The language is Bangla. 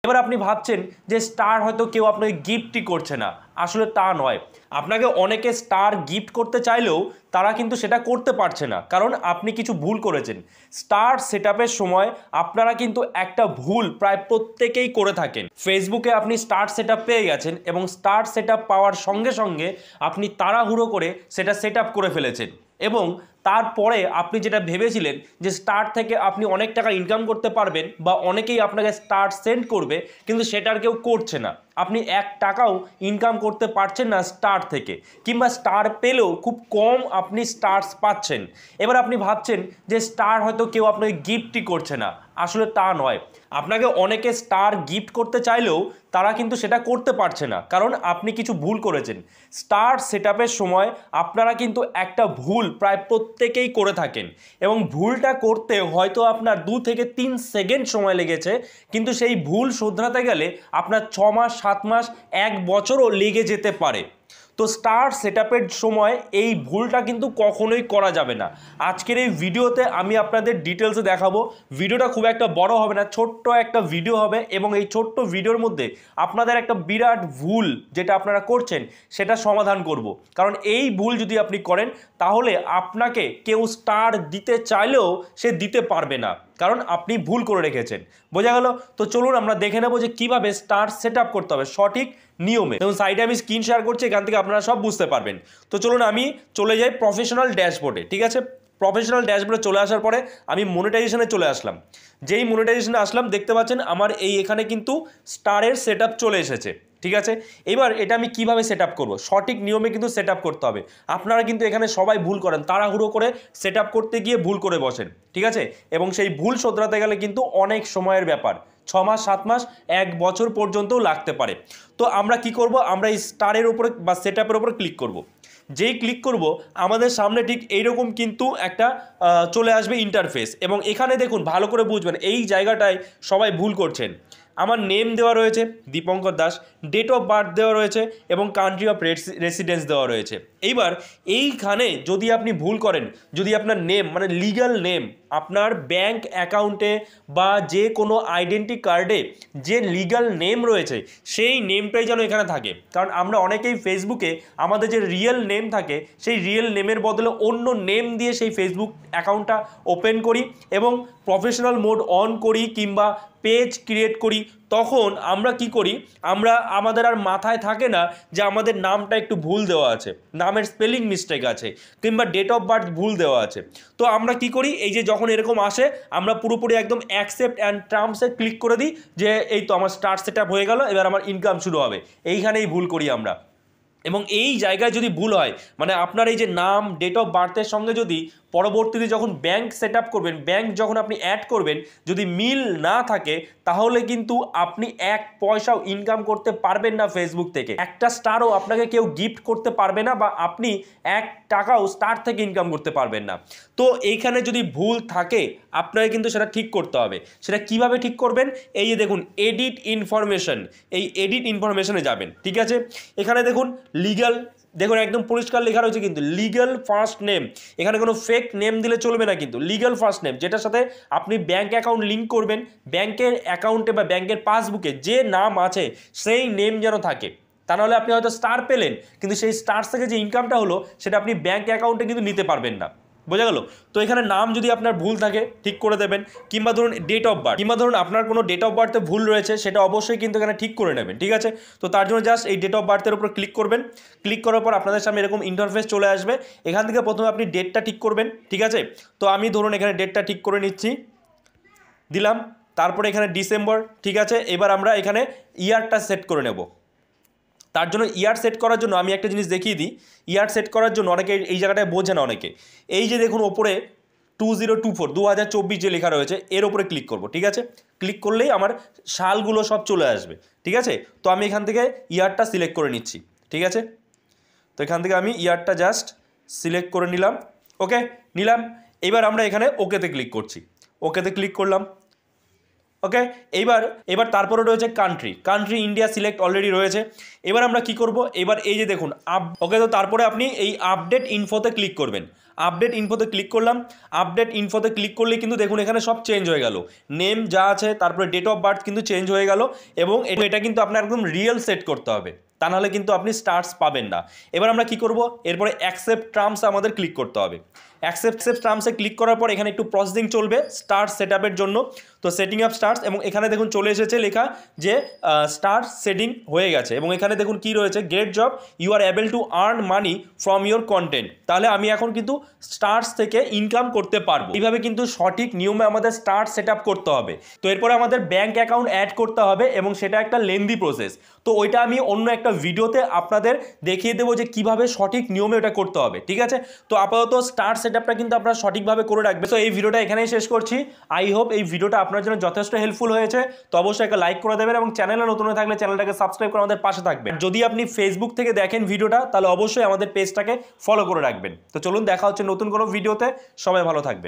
এবার আপনি ভাবছেন যে স্টার হয়তো কেউ আপনাকে গিফটই করছে না, আসলে তা নয়। আপনাকে অনেকে স্টার গিফট করতে চাইলেও তারা কিন্তু সেটা করতে পারছে না, কারণ আপনি কিছু ভুল করেছেন। স্টার সেটআপের সময় আপনারা কিন্তু একটা ভুল প্রায় প্রত্যেকেই করে থাকেন। ফেসবুকে আপনি স্টার সেটআপ পেয়ে গেছেন এবং স্টার সেটআপ পাওয়ার সঙ্গে সঙ্গে আপনি তাড়াহুড়ো করে সেটা সেটআপ করে ফেলেছেন এবং তারপরে আপনি যেটা ভেবেছিলেন যে স্টার থেকে আপনি অনেক টাকা ইনকাম করতে পারবেন বা অনেকেই আপনাকে স্টার সেন্ড করবে, কিন্তু সেটার কেউ করছে না। আপনি 1 টাকাও ইনকাম করতে পারছেন না স্টার থেকে, কিংবা স্টার পেলেও খুব কম আপনি স্টার্স পাচ্ছেন। এবার আপনি ভাবছেন যে স্টার হয়তো কেউ আপনাকে গিফটই করছে না, আসলে তা নয়। আপনাকে অনেকে স্টার গিফট করতে চাইলেও তারা কিন্তু সেটা করতে পারছে না, কারণ আপনি কিছু ভুল করেছেন। স্টার সেটআপের সময় আপনারা কিন্তু একটা ভুল প্রায় প্রত্যেকেই করে থাকেন এবং ভুলটা করতে হয়তো আপনার 2 থেকে 3 সেকেন্ড সময় লেগেছে, কিন্তু সেই ভুল শোধরাতে গেলে আপনার 6 মাস, 7 মাস, 1 বছরও লেগে যেতে পারে। তো স্টার সেটআপের সময় এই ভুলটা কিন্তু কখনোই করা যাবে না। আজকের এই ভিডিওতে আমি আপনাদের ডিটেলসে দেখাবো। ভিডিওটা খুব একটা বড় হবে না, ছোট্ট একটা ভিডিও হবে এবং এই ছোট্ট ভিডিওর মধ্যে আপনাদের একটা বিরাট ভুল যেটা আপনারা করছেন সেটা সমাধান করব। কারণ এই ভুল যদি আপনি করেন তাহলে আপনাকে কেউ স্টার দিতে চাইলেও সে দিতে পারবে না, কারণ আপনি ভুল করে রেখেছেন। বোঝা গেল? তো চলুন আমরা দেখে নেব যে কিভাবে স্টার সেটআপ করতে হবে সঠিক নিয়মে। এবং সাইডে আমি স্ক্রিন শেয়ার করছি, এখান থেকে আপনারা সব বুঝতে পারবেন। তো চলুন আমি চলে যাই প্রফেশনাল ড্যাশবোর্ডে। ঠিক আছে, প্রফেশনাল ড্যাশবোর্ডে চলে আসার পরে আমি মনিটাইজেশনে চলে আসলাম। যেই মনিটাইজেশনে আসলাম দেখতে পাচ্ছেন আমার এখানে কিন্তু স্টারের সেটআপ চলে এসেছে। ঠিক আছে, এবার এটা আমি কিভাবে সেটআপ করব, সঠিক নিয়মে কিন্তু সেটআপ করতে হবে। আপনারা কিন্তু এখানে সবাই ভুল করেন, তাড়াহুড়ো করে সেটআপ করতে গিয়ে ভুল করে বসেন। ঠিক আছে, এবং সেই ভুল শোধরাতে গেলে কিন্তু অনেক সময়ের ব্যাপার, 6 মাস, 7 মাস, 1 বছর পর্যন্তও লাগতে পারে। তো আমরা কি করব, আমরা এই স্টারের উপরে বা সেটআপের উপরে ক্লিক করব। যেই ক্লিক করব আমাদের সামনে ঠিক এইরকম কিন্তু একটা চলে আসবে ইন্টারফেস, এবং এখানে দেখুন ভালো করে বুঝবেন এই জায়গাটায় সবাই ভুল করছেন। আমার নেম দেওয়া রয়েছে Dipankar Das, date of birth দেওয়া রয়েছে এবং কান্ট্রি অফ রেসিডেন্স দেওয়া রয়েছে। এইবার এইখানে যদি আপনি ভুল করেন, যদি আপনার নেম মানে লিগ্যাল নেম আপনার ব্যাংক অ্যাকাউন্টে বা যে কোনো আইডেন্টি কার্ডে যে লিগ্যাল নেম রয়েছে সেই নেমটাই যেন এখানে থাকে। কারণ আমরা অনেকেই ফেসবুকে আমাদের যে রিয়েল নেম থাকে সেই রিয়েল নেমের বদলে অন্য নেম দিয়ে সেই ফেসবুক অ্যাকাউন্টটা ওপেন করি এবং প্রফেশনাল মোড অন করি কিংবা পেজ ক্রিয়েট করি। তখন আমরা কি করি, আমাদের আর মাথায় থাকে না যে আমাদের নামটা একটু ভুল দেওয়া আছে, নামের স্পেলিং মিস্টেক আছে কিংবা ডেট অফ বার্থ ভুল দেওয়া আছে। তো আমরা কি করি, এই যে যখন এরকম আসে আমরা পুরোপুরি একদম অ্যাকসেপ্ট অ্যান্ড টার্মসে ক্লিক করে দিই যে এই তো আমার স্টার সেটআপ হয়ে গেল, এবার আমার ইনকাম শুরু হবে। এইখানেই ভুল করি আমরা। এবং এই জায়গায় যদি ভুল হয়, মানে আপনার এই যে নাম, ডেট অফ বার্থের সঙ্গে যদি পরবর্তীতে যখন ব্যাংক সেট আপ করবেন, ব্যাংক যখন আপনি অ্যাড করবেন, যদি মিল না থাকে তাহলে কিন্তু আপনি 1 পয়সাও ইনকাম করতে পারবেন না ফেসবুক থেকে। একটা স্টারও আপনাকে কেউ গিফট করতে পারবে না বা আপনি 1 টাকাও স্টার থেকে ইনকাম করতে পারবেন না। তো এইখানে যদি ভুল থাকে আপনাকে কিন্তু সেটা ঠিক করতে হবে। সেটা কিভাবে ঠিক করবেন, এই যে দেখুন এডিট ইনফরমেশন, এই এডিট ইনফরমেশনে যাবেন। ঠিক আছে, এখানে দেখুন লিগ্যাল, দেখুন একদম পরিষ্কার লেখা রয়েছে কিন্তু লিগ্যাল ফার্স্ট নেম। এখানে কোনো ফেক নেম দিলে চলবে না, কিন্তু লিগ্যাল ফার্স্ট নেম যেটার সাথে আপনি ব্যাংক অ্যাকাউন্ট লিঙ্ক করবেন, ব্যাংকের অ্যাকাউন্টে বা ব্যাংকের পাসবুকে যে নাম আছে সেই নেম যেন থাকে। তা নাহলে আপনি হয়তো স্টার পেলেন কিন্তু সেই স্টার থেকে যে ইনকামটা হলো সেটা আপনি ব্যাংক অ্যাকাউন্টে কিন্তু নিতে পারবেন না। বোঝা গেল? তো এখানে নাম যদি আপনার ভুল থাকে ঠিক করে দেবেন, কিংবা ধরুন ডেট অফ বার্থ, কিংবা ধরুন আপনার কোনো ডেট অফ বার্থে ভুল রয়েছে সেটা অবশ্যই কিন্তু এখানে ঠিক করে নেবেন। ঠিক আছে, তো তার জন্য জাস্ট এই ডেট অফ বার্থের উপর ক্লিক করবেন। ক্লিক করার পর আপনাদের সামনে এরকম ইন্টারফেস চলে আসবে। এখান থেকে প্রথমে আপনি ডেটটা ঠিক করবেন। ঠিক আছে, তো আমি ধরুন এখানে ডেটটা ঠিক করে নিচ্ছি, দিলাম। তারপরে এখানে ডিসেম্বর। ঠিক আছে, এবার আমরা এখানে ইয়ারটা সেট করে নেব। তার জন্য ইয়ার সেট করার জন্য আমি একটা জিনিস দেখিয়ে দিই। ইয়ার সেট করার জন্য অনেকে এই জায়গাটায় বোঝে না অনেকে। এই যে দেখুন ওপরে 2024 2024 যে লেখা রয়েছে এর ওপরে ক্লিক করব। ঠিক আছে, ক্লিক করলেই আমার সালগুলো সব চলে আসবে। ঠিক আছে, তো আমি এখান থেকে ইয়ারটা সিলেক্ট করে নিচ্ছি। ঠিক আছে, তো এখান থেকে আমি ইয়ারটা জাস্ট সিলেক্ট করে নিলাম। ওকে, নিলাম। এবার আমরা এখানে ওকেতে ক্লিক করছি। ওকেতে ক্লিক করলাম। ওকে, এবার তারপরে রয়েছে কান্ট্রি ইন্ডিয়া সিলেক্ট অলরেডি রয়েছে। এবার আমরা কি করব, এবার এই যে দেখুন ওকে, তো তারপরে আপনি এই আপডেট ইনফোতে ক্লিক করবেন। আপডেট ইনফোতে ক্লিক করলাম। আপডেট ইনফোতে ক্লিক করলে কিন্তু দেখুন এখানে সব চেঞ্জ হয়ে গেল, নেম যা আছে, তারপরে ডেট অফ বার্থ কিন্তু চেঞ্জ হয়ে গেল, এবং এটা কিন্তু আপনার একদম রিয়েল সেট করতে হবে, তা নাহলে কিন্তু আপনি স্টার্স পাবেন না। এবার আমরা কি করব, এরপরে অ্যাকসেপ্ট টার্মস আমাদের ক্লিক করতে হবে। অ্যাকসেপ্ট টার্মসে ক্লিক করার পর এখানে একটু প্রসেসিং চলবে স্টার সেট আপের জন্য। তো সেটিং আপ স্টার্স, এবং এখানে দেখুন চলে এসেছে লেখা যে স্টার সেটিং হয়ে গেছে, এবং এখানে দেখুন কি রয়েছে, great job, you are able to earn money from your content. তাহলে আমি এখন কিন্তু স্টার্স থেকে ইনকাম করতে পারবো। এইভাবে কিন্তু সঠিক নিয়মে আমাদের স্টার সেট আপ করতে হবে। তো এরপরে আমাদের ব্যাঙ্ক অ্যাকাউন্ট অ্যাড করতে হবে, এবং সেটা একটা লেন্দি প্রসেস। তো ওইটা আমি অন্য একটা ভিডিওতে আপনাদের দেখিয়ে দেবো যে কিভাবে সঠিক নিয়মে ওটা করতে হবে, ঠিক আছে। তো আপাতত স্টার সেটআপটা কিন্তু আপনারা সঠিকভাবে করে রাখবেন। তো এই ভিডিওটা এখানেই শেষ করছি। আই হোপ এই ভিডিওটা আপনার জন্য যথেষ্ট হেল্পফুল হয়েছে। তো অবশ্যই একটা লাইক করে দেবেন, এবং চ্যানেলে নতুন হয়ে থাকলে চ্যানেলটাকে সাবস্ক্রাইব করে আমাদের পাশে থাকবেন। যদি আপনি ফেসবুক থেকে দেখেন ভিডিওটা, তাহলে অবশ্যই আমাদের পেজটাকে ফলো করে রাখবেন। তো চলুন, দেখা হচ্ছে নতুন কোনো ভিডিওতে। সবাই ভালো থাকবেন।